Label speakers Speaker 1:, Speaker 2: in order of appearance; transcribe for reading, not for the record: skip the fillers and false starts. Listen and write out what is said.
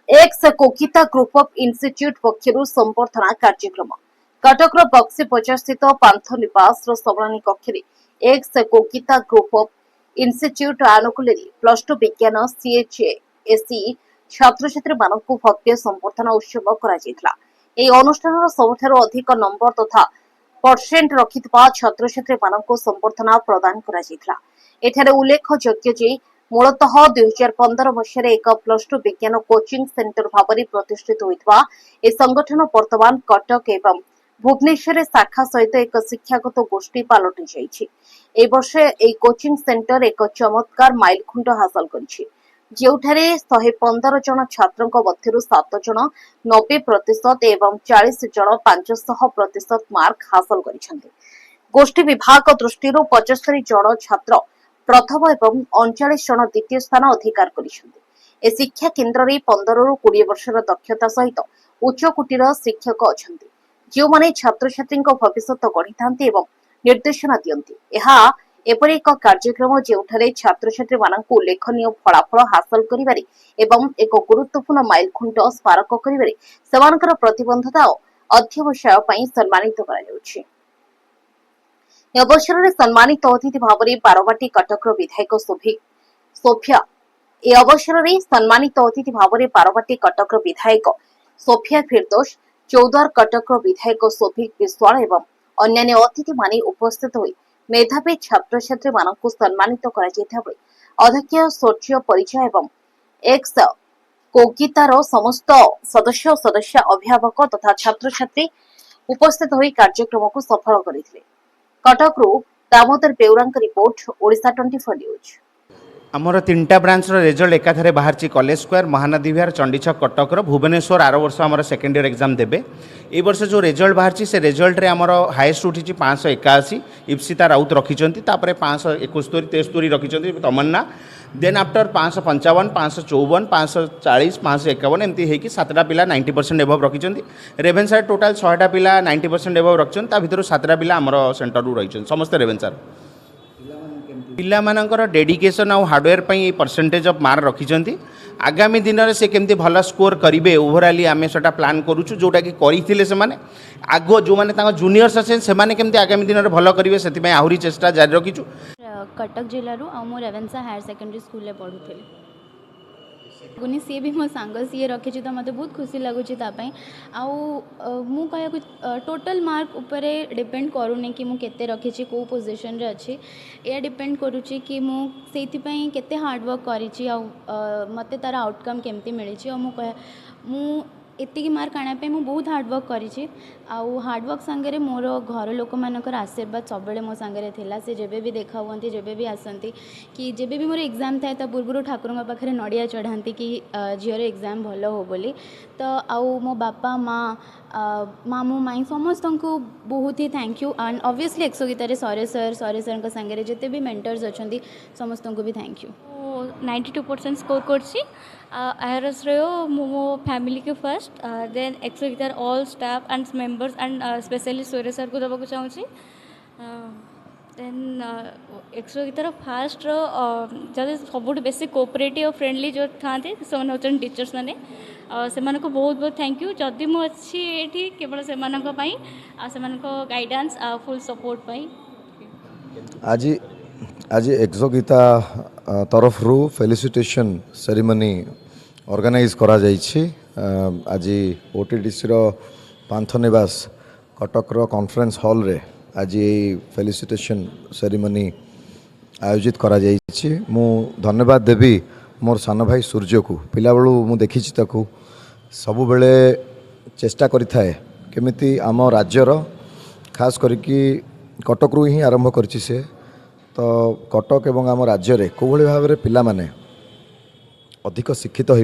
Speaker 1: X कोकिता group of institute पक्षर संबर्धना कार्यक्रम कटक बक्सी बजार स्थित पांथ निवास सम्मानी कक्ष एक्स कोकिता ग्रुप ऑफ इंस्टीट्यूट आनुकूल्य प्लस टू विज्ञान सीएचएसई छात्र छात्री मानक भव्य संबर्धना उत्सव अनुष्ठान सबुठ अधिक नंबर तथा परसेंट रखिथिबा छात्र छात्री मानक संबर्धना प्रदान करा उल्लेखयोग्य मूलतः 2015 मसीह एक प्लस टू विज्ञान कोचिंग सेंटर भाव में प्रतिष्ठित होता यह संगठन वर्तमान कटक एवं भुवनेश्वर शाखा सहित एक शिक्षागत गोष्ठी पलटि जाइए। वर्ष यह कोचिंग सेंटर एक चमत्कार माइलखुंट हासिल करिछि ଯେଉଁଠାରେ 115 ଜଣ ଛାତ୍ରଙ୍କ ମଧ୍ୟରୁ 7 ଜଣ 90% ଏବଂ 40 ଜଣ 500% ମାର୍କ ହାସଲ କରିଛନ୍ତି। ଗୋଷ୍ଠୀ ବିଭାଗ ଦୃଷ୍ଟିରୁ 75 ଜଣ ଛାତ୍ର ପ୍ରଥମ ଏବଂ 39 ଜଣ ଦ୍ୱିତୀୟ ସ୍ଥାନ ଅଧିକାର କରିଛନ୍ତି। ଏ ଶିକ୍ଷା କେନ୍ଦ୍ରରେ 15 ରୁ 20 ବର୍ଷର ଦକ୍ଷତା ସହିତ ଉଚ୍ଚକୋଟୀର ଶିକ୍ଷକ ଅଛନ୍ତି ଯେଉଁମାନେ ଛାତ୍ରଛାତ୍ରୀଙ୍କ ଭବିଷ୍ୟତ ଗଢ଼ିଥାନ୍ତି ଏବଂ ନିର୍ଦ୍ଦେଶନା ଦିଅନ୍ତି। ଏହା एपरी एक कार्यक्रम जेउठारे छात्र छात्री मानक उल्लेखनीय फलाफल हासिल करिबारे एवं एक गुरुत्वपूर्ण माइलखुंट स्मारक करिबारे सेमानकर प्रतिबद्धता और अध्यवसाय पई सम्मानित करा जाउछि। अवसर में सम्मानित अतिथि भाव में बारवाटी कटक विधायक सोफिया अवसर में सम्मानित अतिथि भाव में बारवाटी कटक विधायक सोफिया फिरदोस चौद्वार कटक विधायक सोभिक विश्वाल एवं अन्य अतिथि माने उपस्थित हुई मेधावी छात्र छात्री मानक सम्मानित अध्यक्ष शौर्य परिचय एवं एक्स कोकितार समस्त सदस्य सदस्य अभिभावक तथा छात्र छात्री उपस्थित होई कार्यक्रम को सफल करथिले। कटकरू दामोदर बेउरा रिपोर्ट ओडिशा 24 न्यूज।
Speaker 2: आमर 3टा ब्रांच रिजल्ट एकाथरे बाहर कॉलेज स्क्वायर महानदी विहार चंडीछक कटक भुवनेश्वर आर वर्ष आम सेकेंड ईयर एग्जाम देबे। ए वर्ष जो रिजल्ट बाहर से रिजल्ट रे आमर हाईएस्ट उठी 581 इप्सिता राउत रखिंट 571 73 रखिंट तमन्ना देन आफ्टर 555 554 540 551 एमती होगी 7टा पिला 90% एभव रखिंट। रेभेन्सा टोटाल 100टा पिला 90% एभव रखिंट भितर 7टा पिला आमर सेंटर रू रही समस्त रेभेन्सा पिला मानकर डेडिकेशन और हार्डवेयर पर परसेंटेज ऑफ मार्क रखिंट। आगामी दिन में से केमती भल स्कोर करेंगे ओवराली आम से प्लां करुचु जोटा कि करते से आग जो मैंने जूनियर्स अच्छे से केमती आगामी दिन में भल करेंगे से आहरी चेष्टा जारी रखीचु।
Speaker 3: कटक जिलूर मु रेवेन्सा हायर सेकेंडरी स्कूल पढ़ुली गुनी सी भी मो सांग सी रखी तो मतलब बहुत खुशी लगुच मु कह टोटल मार्क उपरे डिपेंड करूनी कि मुझे रखी कौ पोजिशन रे अच्छी या डिपेंड करुच्ची कि मुझे केते हार्डवर्क करी मत तार आउटकम केमती मिली मु एतिकी मार्क आने मु बहुत हार्डवर्क करी हार्डवर्क सांगे मोर घर लोक मानकर आशीर्वाद सब मो सांगे थिला से जेबे भी देखा हुआ जेबे भी आसती कि जेबे भी मोर एग्जाम थाए तो पूर्व ठाकुर पाखे नड़िया चढ़ाती कि झीर एग्जाम भल हो बोली तो आउ मो बापा माँ मामू माई समस्त को बहुत ही थैंक यू एंड ऑब्वियसली एक्सोगीतार सौर्य सर सांगे जिते भी मेंटर्स अच्छा समस्त को भी थैंक यू।
Speaker 4: 92% स्कोर करछि आर श्रेय मो फैमिली के फर्स्ट देन एक्सोगीतार all staff and members and specially Surya sir को देवा चाहूँगी देन एक्सोगीतार फास्ट जब सब बेसी कोऑपरेटिव और फ्रेंडली जो था से टीचर्स मैंने से बहुत बहुत थैंक यू जदि मुझे ये केवल से गाइडेंस फुल सपोर्ट पाई
Speaker 5: आज एक्सोगीता तरफ रू फेलिसिटेशन सेरेमनी ऑर्गेनाइज करा जाइछि। आज ओटीडीसी रो पांथ निवास कटक रो कॉन्फ्रेंस हॉल रे आज फेलिसिटेशन सेरेमनी आयोजित करा जाइछि। मु धन्यवाद देवी मोर सान भाई सूर्य को पिला बेलू मु देखिछि ताकू सब बेले चेष्टा करि थाए केमिति आम राज्यर खास करके कटक रू ही आरंभ करछि से तो कटक एवं आम राज्य में कौभली भाव में पिला माने अधिक शिक्षित हो